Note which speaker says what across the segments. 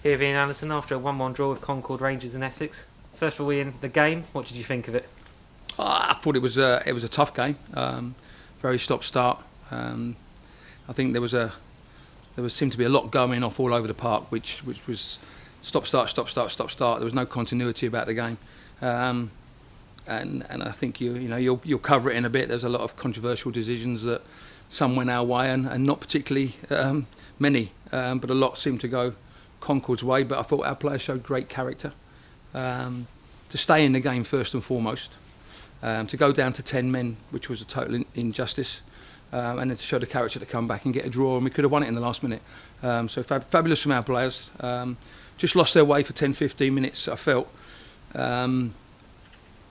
Speaker 1: Here in Allinson after a 1-1 draw with Concord, Rangers and Essex. First of all, Ian, the game, what did you think of it?
Speaker 2: I thought it was a tough game, very stop-start. I think there seemed to be a lot going off all over the park, which was stop-start. There was no continuity about the game, and I think you'll cover it in a bit. There's a lot of controversial decisions that some went our way and not particularly many, but a lot seemed to go Concord's way. But I thought our players showed great character to stay in the game first and foremost, to go down to 10 men, which was a total injustice, and then to show the character to come back and get a draw, and we could have won it in the last minute. So fabulous from our players. Just lost their way for 10-15 minutes, I felt,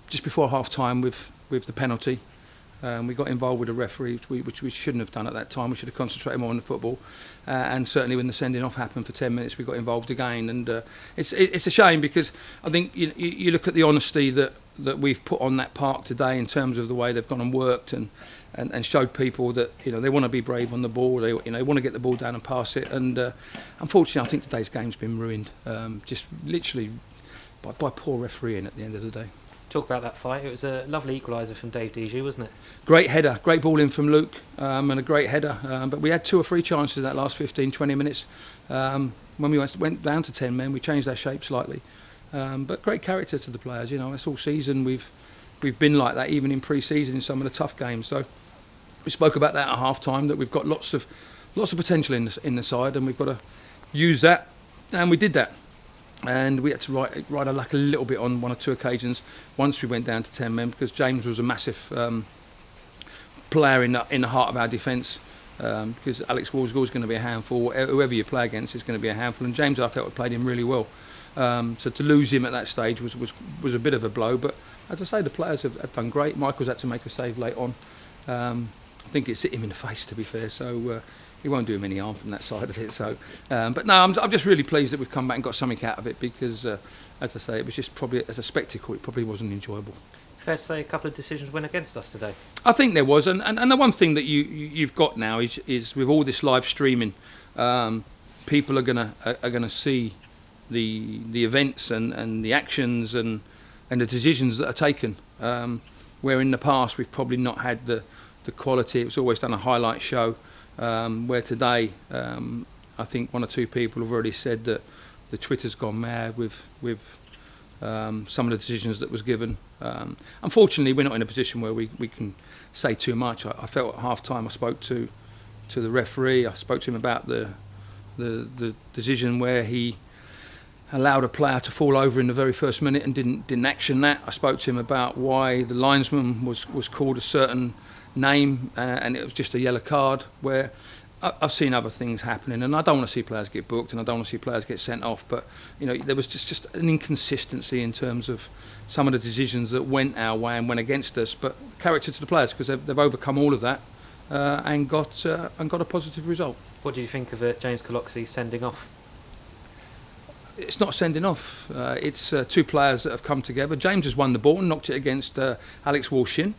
Speaker 2: just before half time with the penalty. We got involved with a referee, which we shouldn't have done at that time. We should have concentrated more on the football, and certainly when the sending off happened for 10 minutes, we got involved again. And it's a shame, because I think you look at the honesty that we've put on that park today in terms of the way they've gone and worked and showed people that they want to be brave on the ball. They want to get the ball down and pass it. And unfortunately, I think today's game's been ruined, just literally by poor refereeing at the end of the day.
Speaker 1: Talk about that fight. It was a lovely equaliser from Dave Deju, wasn't it?
Speaker 2: Great header, great ball in from Luke, and a great header. But we had 2 or 3 chances in that last 15-20 minutes. When we went down to 10 men, we changed our shape slightly. But great character to the players. It's all season. We've been like that, even in pre-season in some of the tough games. So we spoke about that at half time, that we've got lots of potential in the side, and we've got to use that, and we did that. And we had to ride our luck a little bit on 1 or 2 occasions once we went down to 10 men, because James was a massive player in the heart of our defence, because Alex Wall's always going to be a handful. Whoever you play against is going to be a handful, and James, I felt, played him really well. So to lose him at that stage was a bit of a blow. But as I say, the players have done great. Michael's had to make a save late on. I think it hit him in the face, to be fair. So he won't do him any harm from that side of it. So, but no, I'm just really pleased that we've come back and got something out of it, because, as I say, it was just probably, as a spectacle, it probably wasn't enjoyable.
Speaker 1: Fair to say a couple of decisions went against us today.
Speaker 2: I think there was, and the one thing that you've got now is with all this live streaming, people are gonna see the events and the actions and the decisions that are taken. Where in the past we've probably not had the quality. It's always done a highlight show. Where today, I think 1 or 2 people have already said that the Twitter's gone mad with some of the decisions that was given. Unfortunately, we're not in a position where we can say too much. I felt at half time I spoke to the referee. I spoke to him about the decision where he allowed a player to fall over in the very first minute and didn't action that. I spoke to him about why the linesman was called a certain name, and it was just a yellow card, where I've seen other things happening, and I don't want to see players get booked, and I don't want to see players get sent off, but there was just an inconsistency in terms of some of the decisions that went our way and went against us, but character to the players, because they've overcome all of that and got a positive result.
Speaker 1: What do you think of James Coloxy sending off?
Speaker 2: It's not sending off. It's 2 players that have come together. James has won the ball and knocked it against Alex Wall's shin.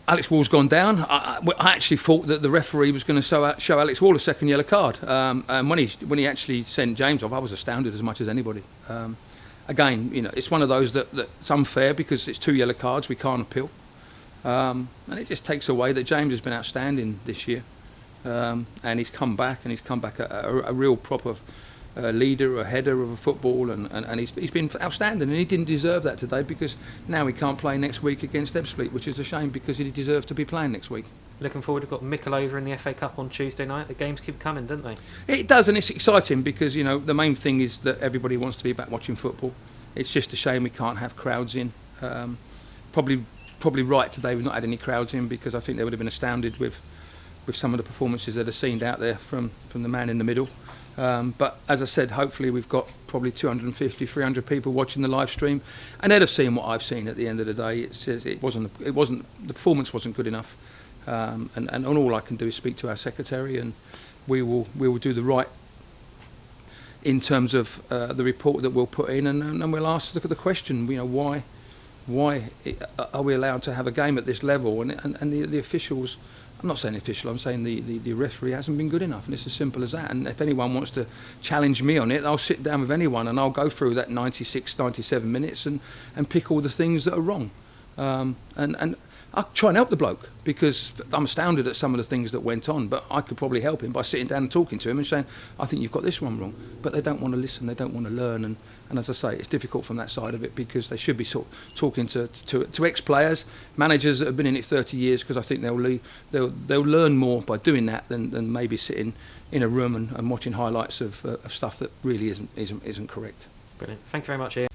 Speaker 2: Alex Wall's gone down. I actually thought that the referee was going to show Alex Wall a second yellow card. And when he actually sent James off, I was astounded as much as anybody. Again, it's one of those that's unfair, because it's 2 yellow cards. We can't appeal, and it just takes away that James has been outstanding this year. And he's come back a real proper leader, a header of a football, and he's been outstanding, and he didn't deserve that today, because now he can't play next week against Ebbsfleet, which is a shame, because he deserves to be playing next week.
Speaker 1: Looking forward. We've got Mickle over in the FA Cup on Tuesday night. The games keep coming, don't they?
Speaker 2: It does, and it's exciting, because the main thing is that everybody wants to be back watching football. It's just a shame we can't have crowds in. Probably right today we've not had any crowds in, because I think they would have been astounded with some of the performances that are seen out there from the man in the middle. But as I said, hopefully we've got probably 250, 300 people watching the live stream, and they'd have seen what I've seen at the end of the day. It says the performance wasn't good enough, and all I can do is speak to our secretary, and we will do the right in terms of the report that we'll put in, and we'll ask the question, why are we allowed to have a game at this level, and the officials. I'm not saying official, I'm saying the referee hasn't been good enough, and it's as simple as that. And if anyone wants to challenge me on it, I'll sit down with anyone and I'll go through that 96, 97 minutes and pick all the things that are wrong. And I'll try and help the bloke, because I'm astounded at some of the things that went on, but I could probably help him by sitting down and talking to him and saying, I think you've got this one wrong. But they don't want to listen, they don't want to learn, and as I say, it's difficult from that side of it, because they should be talking to ex-players, managers that have been in it 30 years, because I think they'll learn more by doing that than maybe sitting in a room and watching highlights of stuff that really isn't correct.
Speaker 1: Brilliant. Thank you very much, Ian.